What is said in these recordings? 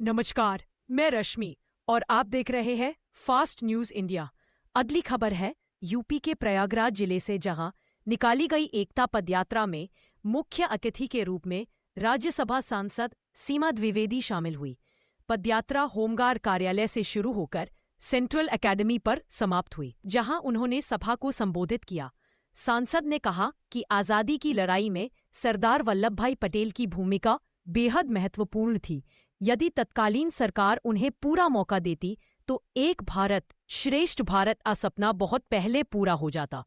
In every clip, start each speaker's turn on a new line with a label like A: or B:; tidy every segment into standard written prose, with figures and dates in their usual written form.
A: नमस्कार, मैं रश्मि और आप देख रहे हैं फास्ट न्यूज इंडिया। अगली खबर है यूपी के प्रयागराज जिले से, जहां निकाली गई एकता पदयात्रा में मुख्य अतिथि के रूप में राज्यसभा सांसद सीमा द्विवेदी शामिल हुई। पदयात्रा होमगार्ड कार्यालय से शुरू होकर सेंट्रल एकेडमी पर समाप्त हुई, जहां उन्होंने सभा को संबोधित किया। सांसद ने कहा कि आज़ादी की लड़ाई में सरदार वल्लभभाई पटेल की भूमिका बेहद महत्वपूर्ण थी। यदि तत्कालीन सरकार उन्हें पूरा मौका देती तो एक भारत श्रेष्ठ भारत का सपना बहुत पहले पूरा हो जाता।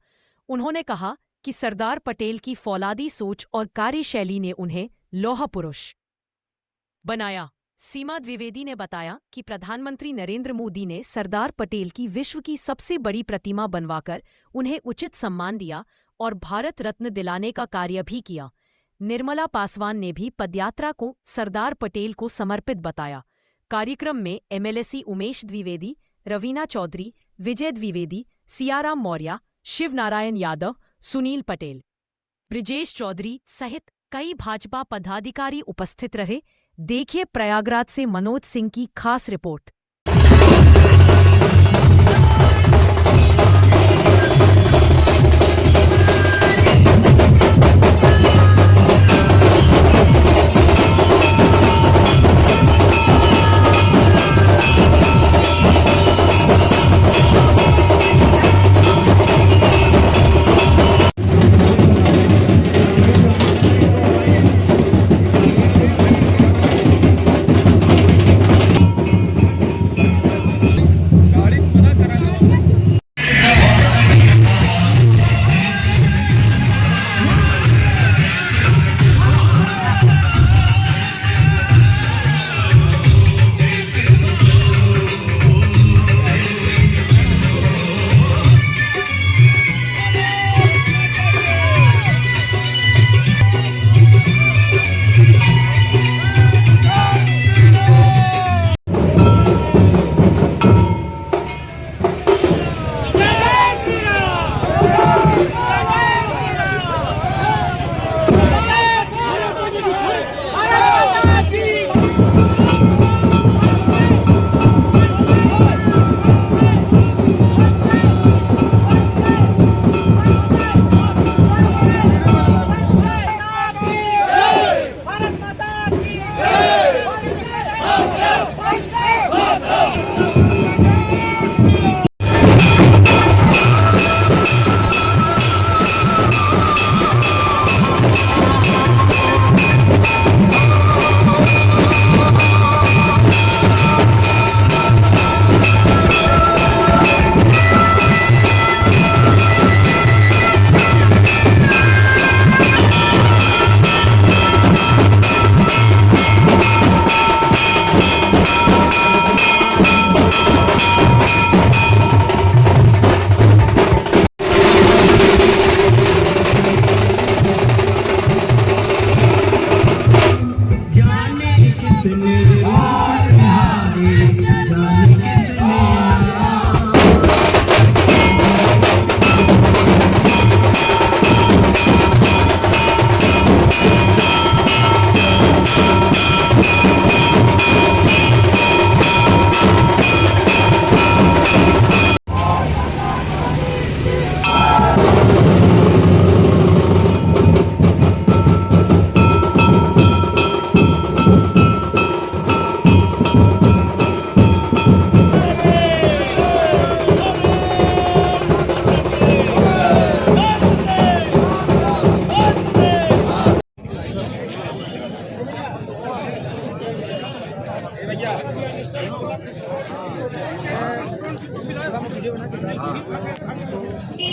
A: उन्होंने कहा कि सरदार पटेल की फौलादी सोच और कार्यशैली ने उन्हें लौह पुरुष बनाया। सीमा द्विवेदी ने बताया कि प्रधानमंत्री नरेंद्र मोदी ने सरदार पटेल की विश्व की सबसे बड़ी प्रतिमा बनवाकर उन्हें उचित सम्मान दिया और भारत रत्न दिलाने का कार्य भी किया। निर्मला पासवान ने भी पदयात्रा को सरदार पटेल को समर्पित बताया। कार्यक्रम में एमएलसी उमेश द्विवेदी, रवीना चौधरी, विजय द्विवेदी, सियाराम मौर्य, शिव नारायण यादव, सुनील पटेल, ब्रिजेश चौधरी सहित कई भाजपा पदाधिकारी उपस्थित रहे। देखिए प्रयागराज से मनोज सिंह की खास रिपोर्ट।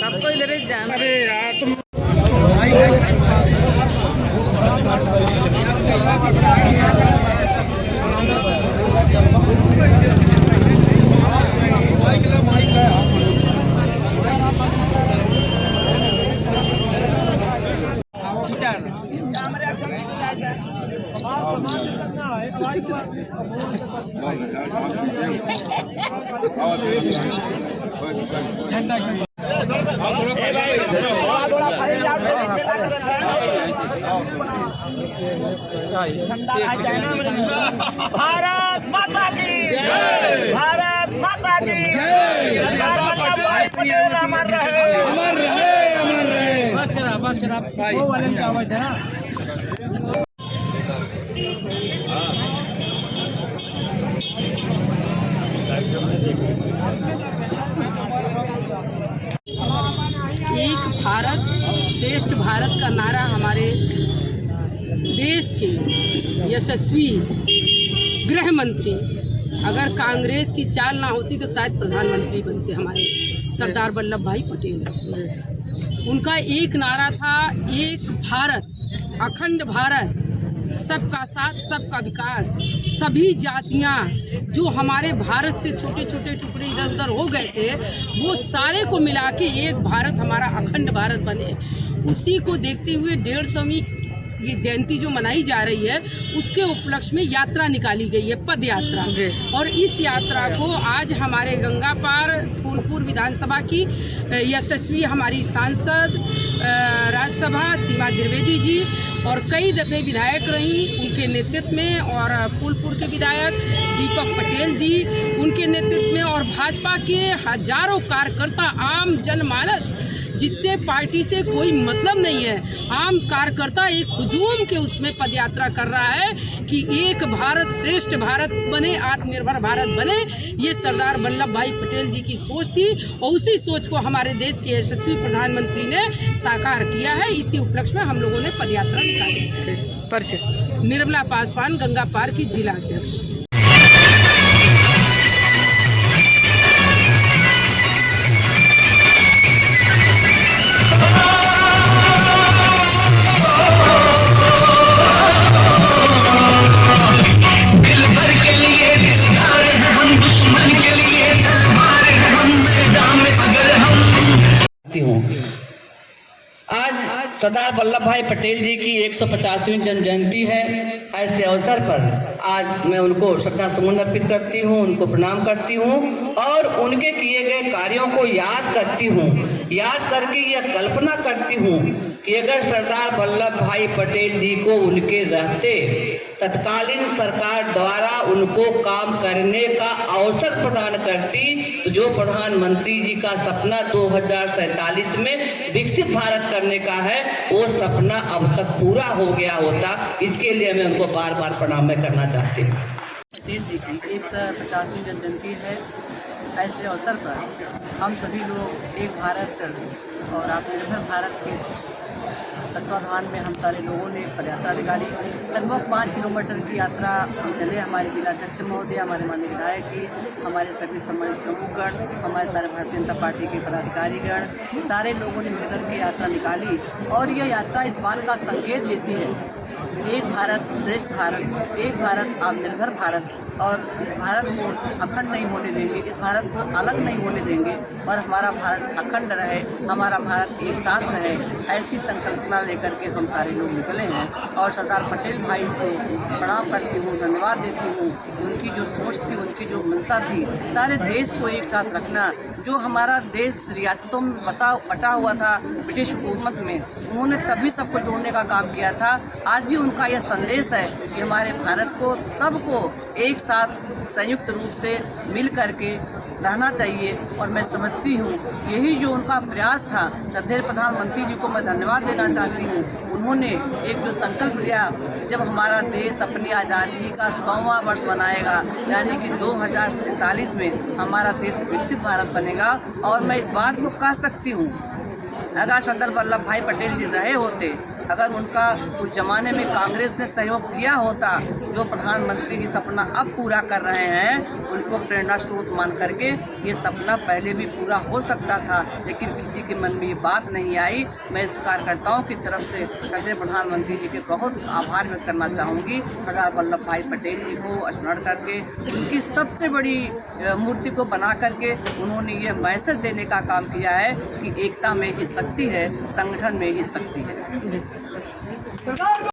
B: सबको इधर ही जाना।
C: अरे यार तुम झंडा भारत माता की जय, भारत माता की जय, सरदार वल्लभ भाई पटेल अमर रहे, अमर रहे, अमर रहे। बस करा भाई, वो वाले की आवाज है ना।
D: एक भारत श्रेष्ठ भारत का नारा हमारे देश के यशस्वी गृह मंत्री, अगर कांग्रेस की चाल ना होती तो शायद प्रधानमंत्री बनते हमारे सरदार वल्लभ भाई पटेल। उनका एक नारा था, एक भारत, अखंड भारत, सबका साथ सबका विकास। सभी जातियां जो हमारे भारत से छोटे छोटे टुकड़े इधर उधर हो गए थे, वो सारे को मिला के एक भारत, हमारा अखंड भारत बने। उसी को देखते हुए 150वीं ये जयंती जो मनाई जा रही है, उसके उपलक्ष्य में यात्रा निकाली गई है, पद यात्रा। और इस यात्रा को आज हमारे गंगा पार फूलपुर विधानसभा की यशस्वी हमारी सांसद राज्यसभा सीमा द्विवेदी जी और कई दफे विधायक रहीं, उनके नेतृत्व में, और फूलपुर के विधायक दीपक पटेल जी उनके नेतृत्व में, और भाजपा के हजारों कार्यकर्ता, आम जनमानस जिससे पार्टी से कोई मतलब नहीं है, आम कार्यकर्ता एक हुजूम के उसमें पदयात्रा कर रहा है कि एक भारत श्रेष्ठ भारत बने, आत्मनिर्भर भारत बने। ये सरदार वल्लभ भाई पटेल जी की सोच थी और उसी सोच को हमारे देश के यशस्वी प्रधानमंत्री ने साकार किया है। इसी उपलक्ष्य में हम लोगों ने पदयात्रा निकाली। निर्मला पासवान, गंगा पार की जिला अध्यक्ष।
E: आज सरदार वल्लभ भाई पटेल जी की 150वीं जन्म जयंती है। ऐसे अवसर पर आज मैं उनको श्रद्धा सुमन अर्पित करती हूँ, उनको प्रणाम करती हूँ और उनके किए गए कार्यों को याद करती हूँ। याद करके यह कल्पना करती हूँ कि अगर सरदार वल्लभ भाई पटेल जी को उनके रहते तत्कालीन सरकार द्वारा उनको काम करने का अवसर प्रदान करती, तो जो प्रधानमंत्री जी का सपना 2047 में विकसित भारत करने का है, वो सपना अब तक पूरा हो गया होता। इसके लिए मैं उनको बार बार प्रणाम मैं करना चाहती हूँ।
D: पटेल जी की 150वीं जन्म जयंती है। ऐसे अवसर पर हम सभी लोग एक भारत और आत्मनिर्भर भारत के तत्वाधान में हम सारे लोगों ने पदयात्रा निकाली। लगभग 5 किलोमीटर की यात्रा हम चले। हमारे जिला अध्यक्ष महोदय, हमारे माननीय विधायक जी, हमारे सभी सम्मानित प्रमुखगण, हमारे सारे भारतीय जनता पार्टी के पदाधिकारीगण, सारे लोगों ने मिलकर के यात्रा निकाली। और यह यात्रा इस बात का संकेत देती है, एक भारत श्रेष्ठ भारत, एक भारत आत्मनिर्भर भारत, और इस भारत को अखंड नहीं होने देंगे, इस भारत को अलग नहीं होने देंगे और हमारा भारत अखंड रहे, हमारा भारत एक साथ रहे। ऐसी संकल्पना लेकर के हम सारे लोग निकले हैं और सरदार पटेल भाई को प्रणाम करती हूँ, धन्यवाद देती हूँ। उनकी जो सोच थी, उनकी जो मंशा थी, सारे देश को एक साथ रखना। जो हमारा देश रियासतों में बटा हुआ था ब्रिटिश हुकूमत में, उन्होंने तभी सबको जोड़ने का काम किया था। आज भी उनका यह संदेश है कि हमारे भारत को सबको एक साथ संयुक्त रूप से मिल करके रहना चाहिए। और मैं समझती हूँ यही जो उनका प्रयास था। श्रद्धेय प्रधानमंत्री जी को मैं धन्यवाद देना चाहती हूँ। उन्होंने एक जो संकल्प लिया, जब हमारा देश अपनी आज़ादी का 100वां वर्ष मनाएगा, यानी कि 2047 में हमारा देश विकसित भारत बनेगा। और मैं इस बात को कह सकती हूँ, अगर सरदार वल्लभ भाई पटेल जी रहे होते, अगर उनका उस जमाने में कांग्रेस ने सहयोग किया होता, जो प्रधानमंत्री जी सपना अब पूरा कर रहे हैं, उनको प्रेरणा स्रोत मान करके ये सपना पहले भी पूरा हो सकता था, लेकिन किसी के मन में ये बात नहीं आई। मैं इस कार्यकर्ताओं की तरफ से श्रद्धेय प्रधानमंत्री जी के बहुत आभार व्यक्त करना चाहूँगी। सरदार वल्लभ भाई पटेल जी को स्मरण करके, उनकी सबसे बड़ी मूर्ति को बना करके उन्होंने ये मैसेज देने का काम किया है कि एकता में ही शक्ति है, संगठन में ही शक्ति है।